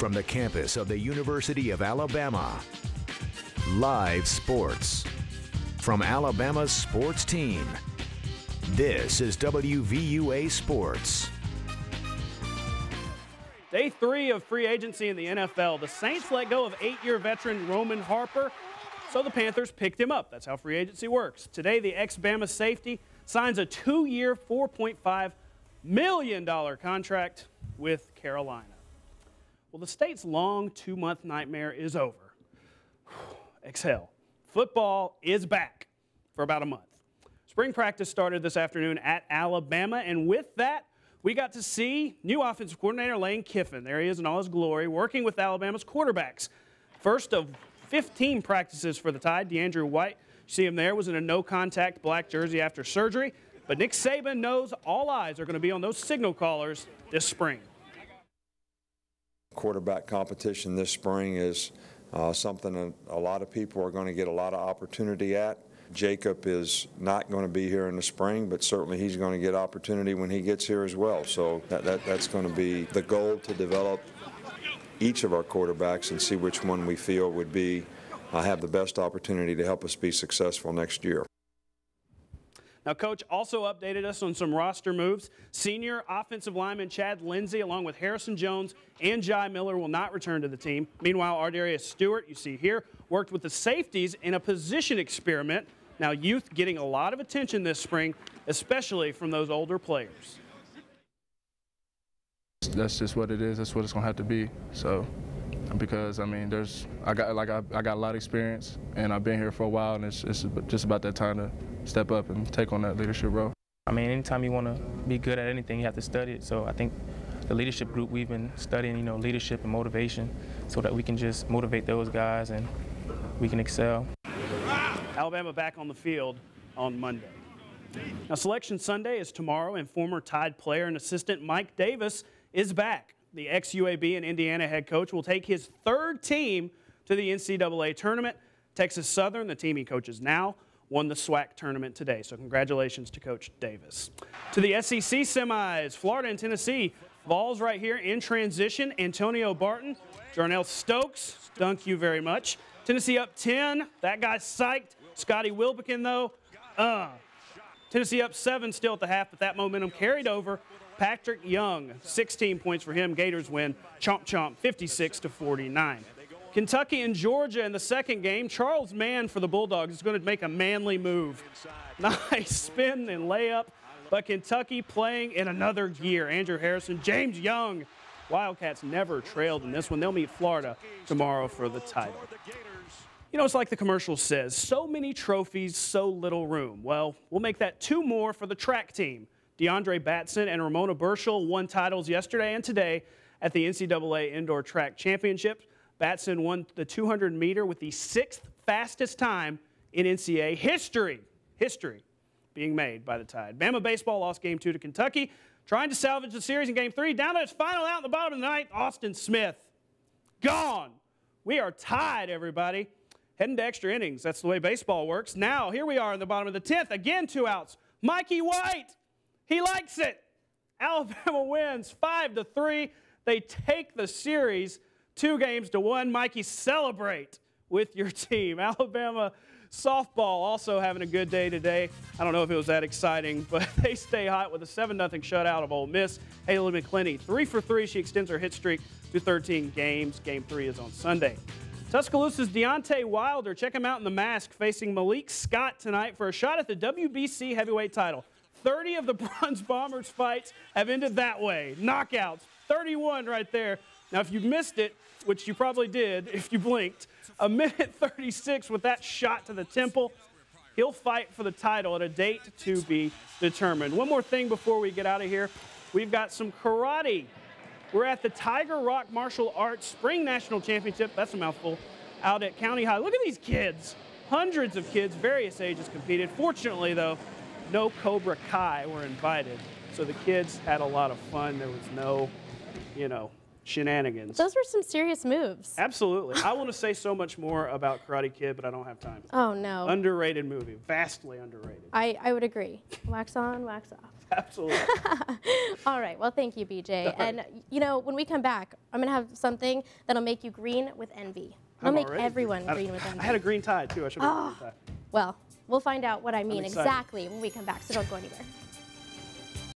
from the campus of the University of Alabama. Live sports from Alabama's sports team. This is WVUA Sports. Day 3 of free agency in the NFL. The Saints let go of 8-year veteran Roman Harper, so the Panthers picked him up. That's how free agency works. Today, the ex-Bama safety signs a 2-year, $4.5 million contract with Carolina. Well, the state's long 2-month nightmare is over. Exhale. Football is back for about a month. Spring practice started this afternoon at Alabama, and with that, we got to see new offensive coordinator Lane Kiffin. There he is in all his glory, working with Alabama's quarterbacks. First of 15 practices for the Tide. DeAndre White, you see him there, was in a no-contact black jersey after surgery. But Nick Saban knows all eyes are going to be on those signal callers this spring. Quarterback competition this spring is something a lot of people are going to get a lot of opportunity at. Jacob is not going to be here in the spring, but certainly he's going to get opportunity when he gets here as well. So that's going to be the goal, to develop each of our quarterbacks and see which one we feel would be have the best opportunity to help us be successful next year. Now, Coach also updated us on some roster moves. Senior offensive lineman Chad Lindsey, along with Harrison Jones and Jai Miller, will not return to the team. Meanwhile, Ardarius Stewart, you see here, worked with the safeties in a position experiment. Now, youth getting a lot of attention this spring, especially from those older players. That's just what it is. That's what it's going to have to be. So, because I mean, I got a lot of experience, and I've been here for a while, and it's just about that time to step up and take on that leadership role. I mean, anytime you want to be good at anything, you have to study it. So I think the leadership group, we've been studying, leadership and motivation, so that we can just motivate those guys and we can excel. Alabama back on the field on Monday. Now, Selection Sunday is tomorrow, and former Tide player and assistant Mike Davis is back. The ex-UAB and Indiana head coach will take his third team to the NCAA tournament. Texas Southern, the team he coaches now, won the SWAC tournament today. So congratulations to Coach Davis. To the SEC semis, Florida and Tennessee. Vols right here in transition. Antonio Barton, Jarnell Stokes, thank you very much. Tennessee up 10. That guy's psyched. Scotty Wilbekin, though, Tennessee up 7 still at the half, but that momentum carried over. Patrick Young, 16 points for him. Gators win, chomp chomp, 56-49. Kentucky and Georgia in the second game. Charles Mann for the Bulldogs is going to make a manly move. Nice spin and layup, but Kentucky playing in another gear. Andrew Harrison, James Young. Wildcats never trailed in this one. They'll meet Florida tomorrow for the title. You know, it's like the commercial says, so many trophies, so little room. Well, we'll make that 2 more for the track team. DeAndre Batson and Ramona Burchell won titles yesterday and today at the NCAA Indoor Track Championship. Batson won the 200-meter with the 6th fastest time in NCAA history. History being made by the Tide. Bama baseball lost Game 2 to Kentucky, trying to salvage the series in Game 3. Down to its final out in the bottom of the ninth, Austin Smith. Gone. We are tied, everybody. Heading to extra innings. That's the way baseball works. Now, here we are in the bottom of the 10th. Again, 2 outs. Mikey White. He likes it. Alabama wins 5-3. They take the series 2-1. Mikey, celebrate with your team. Alabama softball also having a good day today. I don't know if it was that exciting, but they stay hot with a 7-0 shutout of Ole Miss. Haley McClinney, 3 for 3. She extends her hit streak to 13 games. Game 3 is on Sunday. Tuscaloosa's Deontay Wilder, check him out in the mask, facing Malik Scott tonight for a shot at the WBC heavyweight title. 30 of the Bronze Bombers fights have ended that way. Knockouts, 31 right there. Now, if you missed it, which you probably did if you blinked, a minute 36 with that shot to the temple. He'll fight for the title at a date to be determined. One more thing before we get out of here. We've got some karate. We're at the Tiger Rock Martial Arts Spring National Championship, that's a mouthful, out at County High. Look at these kids. Hundreds of kids, various ages competed. Fortunately, though, no Cobra Kai were invited. So the kids had a lot of fun. There was no, shenanigans. Those were some serious moves. Absolutely. I want to say so much more about Karate Kid, but I don't have time. Oh, no. Underrated movie. Vastly underrated. I would agree. Wax on, wax off. Absolutely. All right. Well, thank you, BJ. Right. And, you know, when we come back, I'm going to have something that'll make you green with envy. I'll I'm make already everyone green with envy. I had a green tie, too. I should have had a green tie. Well, we'll find out what I mean excited. exactly when we come back, so don't go anywhere.